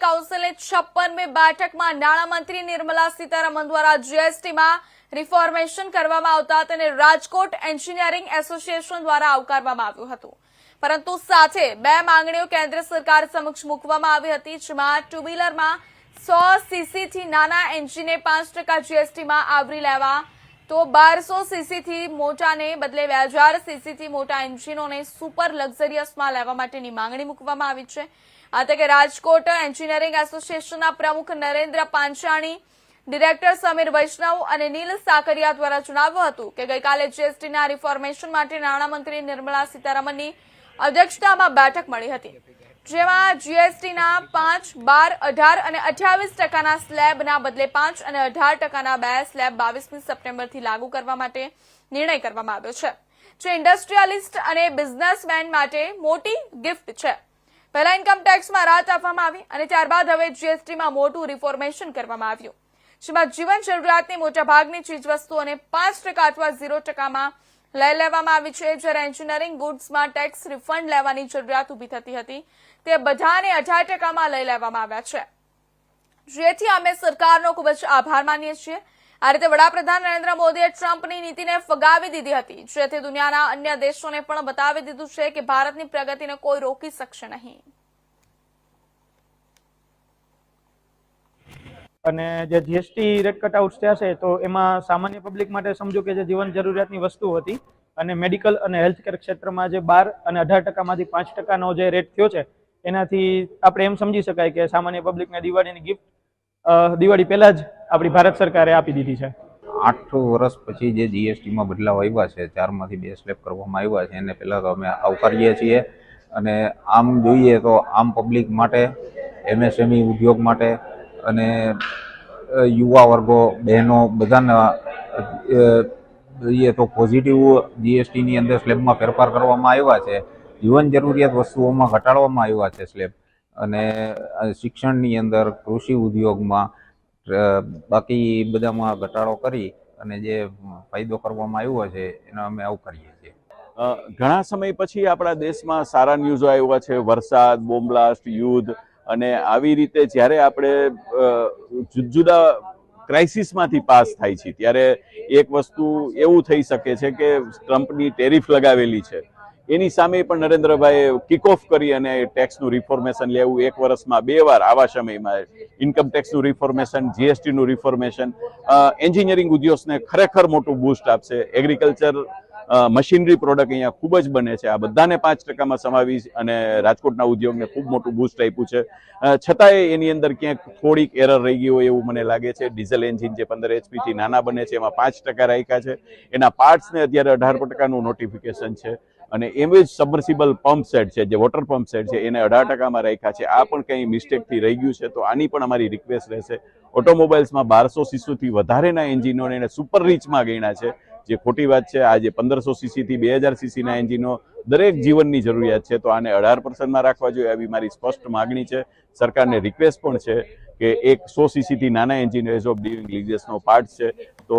કાઉન્સિલની 56મી બેઠકમાં નાણામંત્રી નિર્મલા સીતારમણ દ્વારા જીએસટીમાં રિફોર્મેશન કરવામાં આવતા તેને રાજકોટ એન્જિનિયરિંગ એસોસિએશન દ્વારા આવકારવામાં આવ્યું હતું, પરંતુ સાથે બે માંગણીઓ કેન્દ્ર સરકાર સમક્ષ મૂકવામાં આવી હતી, જેમાં ટુ વ્હીલરમાં 100 સીસીથી નાના એન્જિનને 5% જીએસટીમાં આવરી લેવા, તો 1200 સીસીથી મોટાને બદલે 2000 સીસીથી મોટા એન્જિનોને સુપર લક્ઝરિયસમાં લેવા માટેની માંગણી મૂકવામાં આવી છે। આ તકે રાજકોટ એન્જિનિયરિંગ એસોસિએશનના પ્રમુખ નરેન્દ્ર પાંચાણી, ડિરેક્ટર સમીર વૈષ્ણવ અને નીલ સાકરિયા દ્વારા જણાવ્યું હતું કે ગઈકાલે જીએસટીના રિફોર્મેશન માટે નાણામંત્રી નિર્મલા સીતારમણની અધ્યક્ષતામાં બેઠક મળી હતી, જેમાં જીએસટીના 5, 12, 18 અને 28% સ્લેબના બદલે 5 અને 18% બે સ્લેબ 22મી સપ્ટેમ્બરથી લાગુ કરવા માટે નિર્ણય કરવામાં આવ્યો છે, જે ઇન્ડસ્ટ્રીયલિસ્ટ અને બિઝનેસમેન માટે મોટી ગિફ્ટ છે। પહેલા ઇન્કમ ટેક્સમાં રાહત આપવામાં આવી અને ત્યારબાદ હવે જીએસટીમાં મોટું રિફોર્મેશન કરવામાં આવ્યું, જેમાં જીવન જરૂરિયાતની મોટાભાગની ચીજવસ્તુઓને 5% અથવા 0%માં લઈ લેવામાં આવી છે, જ્યારે એન્જિનિયરિંગ ગુડ્સમાં ટેક્સ રિફંડ લેવાની જરૂરિયાત ઊભી થતી હતી તે બધાને 18%માં લઈ લેવામાં આવ્યા છે, જેથી અમે સરકારનો ખૂબ જ આભાર માનીએ છીએ। આ રીતે વડાપ્રધાન નરેન્દ્ર મોદીએ ટ્રમ્પની નીતિને ફગાવી દીધી હતી, જેથી દુનિયાના અન્ય દેશોને પણ બતાવી દીધું છે કે ભારતની પ્રગતિને કોઈ રોકી શકશે નહીં। અને જે જીએસટી રેટ કટઆઉટ્સ થયા છે તો એમાં સામાન્ય પબ્લિક માટે સમજો કે જે જીવન જરૂરિયાતની વસ્તુ હતી અને મેડિકલ અને હેલ્થકેર ક્ષેત્રમાં જે 12 અને 18%માંથી 5%નો જે રેટ થયો છે એનાથી આપણે એમ સમજી શકાય કે સામાન્ય પબ્લિકને દિવાળીની ગિફ્ટ દિવાળી પહેલા જ આપણી ભારત સરકારે આપી દીધી છે। 8 વર્ષ પછી જે જીએસટીમાં બદલાવ આવ્યા છે, 4માંથી 2 સ્લેબ કરવામાં આવ્યા છે, એને પહેલાં તો અમે આવકારીએ છીએ। અને આમ જોઈએ તો આમ પબ્લિક માટે, એમએસએમઈ ઉદ્યોગ માટે અને યુવા વર્ગો, બહેનો બધાના જોઈએ તો પોઝિટિવ જીએસટીની અંદર સ્લેબમાં ફેરફાર કરવામાં આવ્યા છે। જીવન જરૂરિયાત વસ્તુઓમાં ઘટાડવામાં આવ્યા છે સ્લેબ, અને શિક્ષણની અંદર, કૃષિ ઉદ્યોગમાં, બાકી બધામાં ઘટાડો કરી અને જે ફાયદો કરવામાં આવ્યો છે એનો અમે આવકારીએ છીએ। ઘણા સમય પછી આપણા દેશમાં સારા ન્યૂઝો આવ્યા છે, વરસાદ, બોમ્બ બ્લાસ્ટ, યુદ્ધ, અને આવી રીતે જ્યારે આપણે જુદા જુદા ક્રાઇસિસમાંથી પાસ થાય છે ત્યારે એક વસ્તુ એવું થઈ શકે છે કે ટ્રમ્પની ટેરિફ લગાવેલી છે એની સામે પણ નરેન્દ્રભાઈએ કિક ઓફ કરી અને ટેક્સનું રિફોર્મેશન લેવું, 1 વર્ષમાં 2 વાર આવા સમયમાં ઇન્કમ ટેક્સનું રિફોર્મેશન, જીએસટીનું રિફોર્મેશન એન્જિનિયરિંગ ઉદ્યોગને ખરેખર મોટું બૂસ્ટ આપશે। એગ્રીકલ્ચર મશીનરી પ્રોડક્ટ અહીંયા ખૂબ જ બને છે, આ બધાને 5%માં સમાવી અને રાજકોટના ઉદ્યોગને ખૂબ મોટું બૂસ્ટ આપ્યું છે। છતાંય એની અંદર ક્યાંક થોડીક એરર રહી ગઈ હોય એવું મને લાગે છે। ડીઝલ એન્જિન જે 15 HP નાના બને છે એમાં 5% રાખ્યા છે, એના પાર્ટ્સને અત્યારે 18%નું નોટિફિકેશન છે, અને એમ જ સબમર્સિબલ પંપ સેટ છે, જે વોટર પંપ સેટ છે એને 18%માં રાખ્યા છે। આ પણ કંઈ મિસ્ટેકથી રહી ગયું છે તો આની પણ અમારી રિક્વેસ્ટ રહેશે। ઓટોમોબાઈલ્સમાં 1200 સીસીથી વધારેના એન્જિનોને એને સુપર રીચમાં ગણ્યા છે, જે ખોટી વાત છે। આજે 1500 સીસીથી 2000 સીસીના એન્જિનો દરેક જીવનની જરૂરિયાત છે, તો આને 18%માં રાખવા જોઈએ આવી મારી સ્પષ્ટ માગણી છે। સરકારને રિક્વેસ્ટ પણ છે કે એક 100 સીસીથી નાના એન્જિન એઝ ઓફ ડિવિંગ લીઝેસનો પાર્ટ છે તો